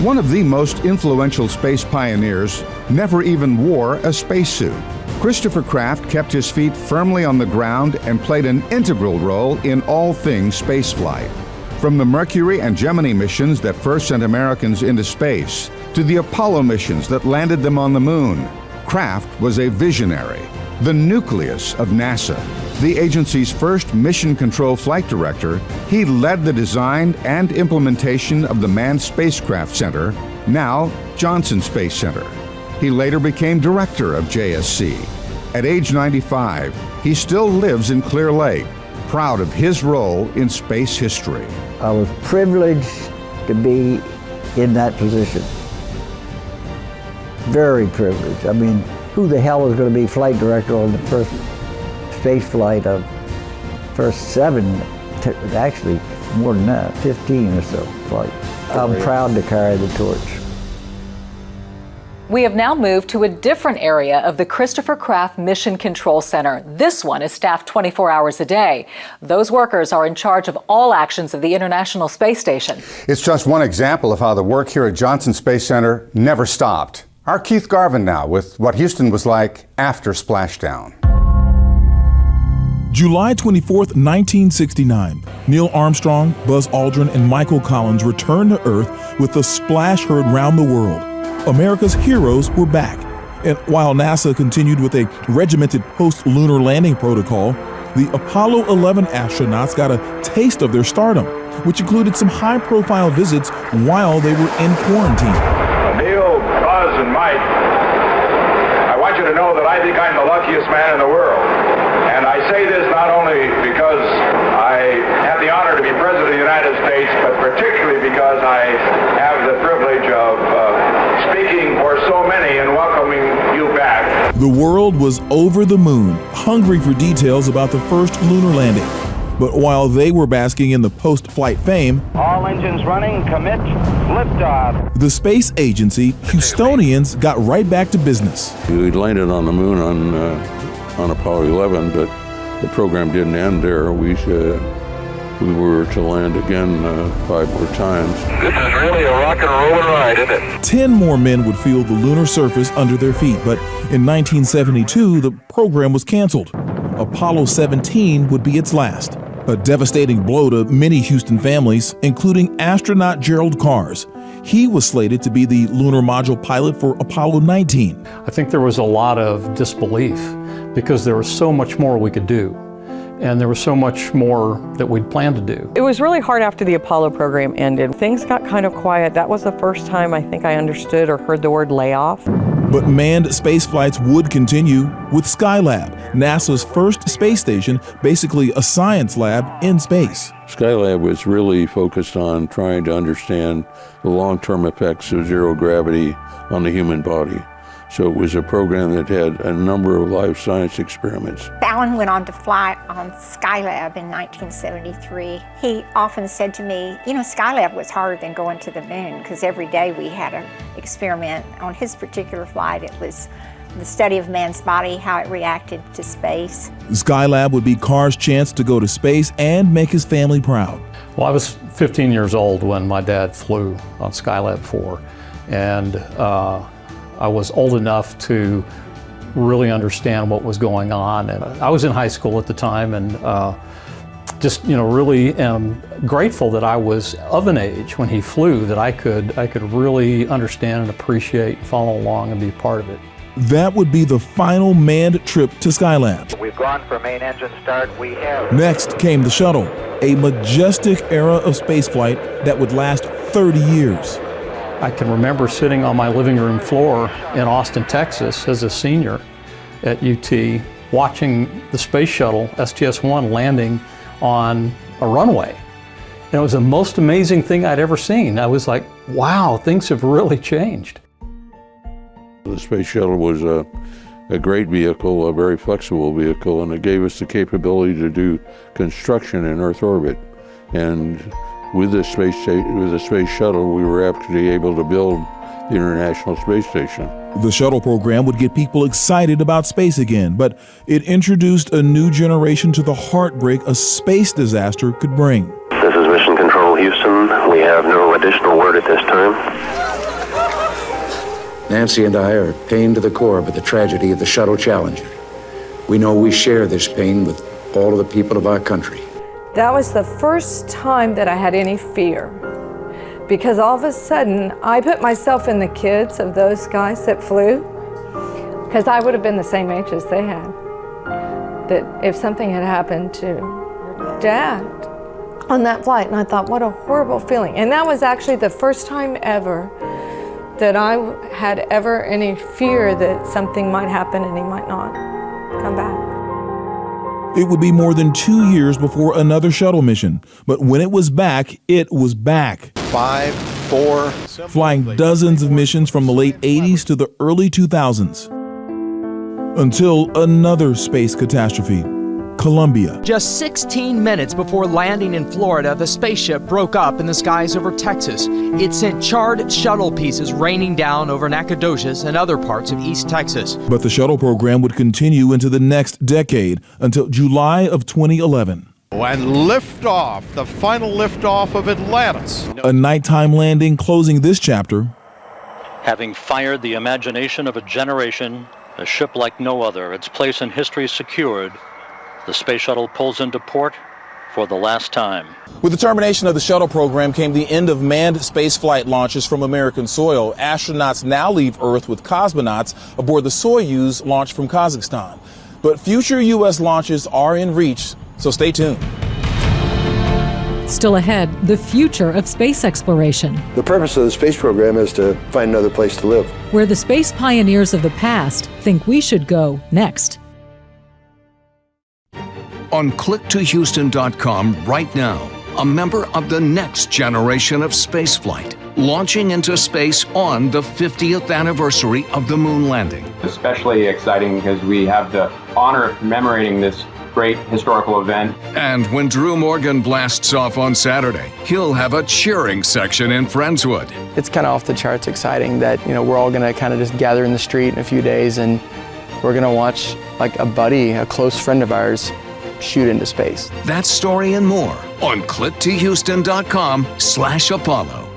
One of the most influential space pioneers never even wore a spacesuit. Christopher Kraft kept his feet firmly on the ground and played an integral role in all things spaceflight. From the Mercury and Gemini missions that first sent Americans into space, to the Apollo missions that landed them on the moon, Kraft was a visionary, the nucleus of NASA. The agency's first mission control flight director, he led the design and implementation of the Manned Spacecraft Center, now Johnson Space Center. He later became director of JSC. At age 95, he still lives in Clear Lake, proud of his role in space history. I was privileged to be in that position. Very privileged. I mean, who the hell was going to be flight director on the first space flight of first 7, actually more than that, 15 or so flights. I'm proud to carry the torch. We have now moved to a different area of the Christopher Kraft Mission Control Center. This one is staffed 24 hours a day. Those workers are in charge of all actions of the International Space Station. It's just one example of how the work here at Johnson Space Center never stopped. Our Keith Garvin now with what Houston was like after splashdown. July 24th, 1969. Neil Armstrong, Buzz Aldrin, and Michael Collins returned to Earth with the splash heard round the world. America's heroes were back. And while NASA continued with a regimented post-lunar landing protocol, the Apollo 11 astronauts got a taste of their stardom, which included some high-profile visits while they were in quarantine. Neil, Buzz, and Mike, I want you to know that I think I'm the luckiest man in the world. And I say this not only because I have the honor to be President of the United States, but particularly because I have the privilege of speaking for so many and welcoming you back. The world was over the moon, hungry for details about the first lunar landing. But while they were basking in the post-flight fame, all engines running, commit, liftoff. The space agency, Houstonians, got right back to business. We landed on the moon on Apollo 11, but the program didn't end there. We were to land again 5 more times. This is really a rock and roll ride, isn't it? 10 more men would feel the lunar surface under their feet, but in 1972, the program was canceled. Apollo 17 would be its last. A devastating blow to many Houston families, including astronaut Gerald Kars. He was slated to be the lunar module pilot for Apollo 19. I think there was a lot of disbelief because there was so much more we could do. And there was so much more that we'd planned to do. It was really hard after the Apollo program ended. Things got kind of quiet. That was the first time I think I understood or heard the word layoff. But manned space flights would continue with Skylab, NASA's first space station, basically a science lab in space. Skylab was really focused on trying to understand the long-term effects of zero gravity on the human body. So it was a program that had a number of live science experiments. Alan went on to fly on Skylab in 1973. He often said to me, you know, Skylab was harder than going to the moon because every day we had an experiment. On his particular flight, it was the study of man's body, how it reacted to space. Skylab would be Kars' chance to go to space and make his family proud. Well, I was 15 years old when my dad flew on Skylab 4, and I was old enough to really understand what was going on. And I was in high school at the time, and just really am grateful that I was of an age when he flew that I could really understand and appreciate, follow along, and be part of it. That would be the final manned trip to Skylab. We've gone for main engine start. We have. Next came the shuttle, a majestic era of spaceflight that would last 30 years. I can remember sitting on my living room floor in Austin, Texas as a senior at UT, watching the space shuttle, STS-1, landing on a runway. And it was the most amazing thing I'd ever seen. I was like, wow, things have really changed. The space shuttle was a great vehicle, a very flexible vehicle, and it gave us the capability to do construction in Earth orbit. And with the space shuttle, we were actually able to build the International Space Station. The shuttle program would get people excited about space again, but it introduced a new generation to the heartbreak a space disaster could bring. This is Mission Control Houston. We have no additional word at this time. Nancy and I are pained to the core by the tragedy of the Shuttle Challenger. We know we share this pain with all of the people of our country. That was the first time that I had any fear, because all of a sudden I put myself in the kids of those guys that flew, because I would have been the same age as they had. That if something had happened to Dad on that flight, and I thought, what a horrible feeling. And that was actually the first time ever that I had ever any fear that something might happen and he might not come back. It would be more than 2 years before another shuttle mission, but when it was back, it was back. 5, 4, flying dozens of missions from the late 80s to the early 2000s. Until another space catastrophe, Columbia. Just 16 minutes before landing in Florida, the spaceship broke up in the skies over Texas. It sent charred shuttle pieces raining down over Nacogdoches and other parts of East Texas. But the shuttle program would continue into the next decade until July of 2011. And liftoff, the final liftoff of Atlantis. A nighttime landing closing this chapter. Having fired the imagination of a generation, a ship like no other, its place in history secured, the space shuttle pulls into port for the last time. With the termination of the shuttle program came the end of manned spaceflight launches from American soil. Astronauts now leave Earth with cosmonauts aboard the Soyuz launched from Kazakhstan. But future U.S. launches are in reach, so stay tuned. Still ahead, the future of space exploration. The purpose of the space program is to find another place to live. Where the space pioneers of the past think we should go next. On clicktohouston.com right now, a member of the next generation of spaceflight, launching into space on the 50th anniversary of the moon landing. Especially exciting because we have the honor of commemorating this great historical event. And when Drew Morgan blasts off on Saturday, he'll have a cheering section in Friendswood. It's kind of off the charts exciting that, we're all going to kind of just gather in the street in a few days and we're going to watch like a buddy, a close friend of ours, shoot into space. That story and more on clicktohouston.com/Apollo.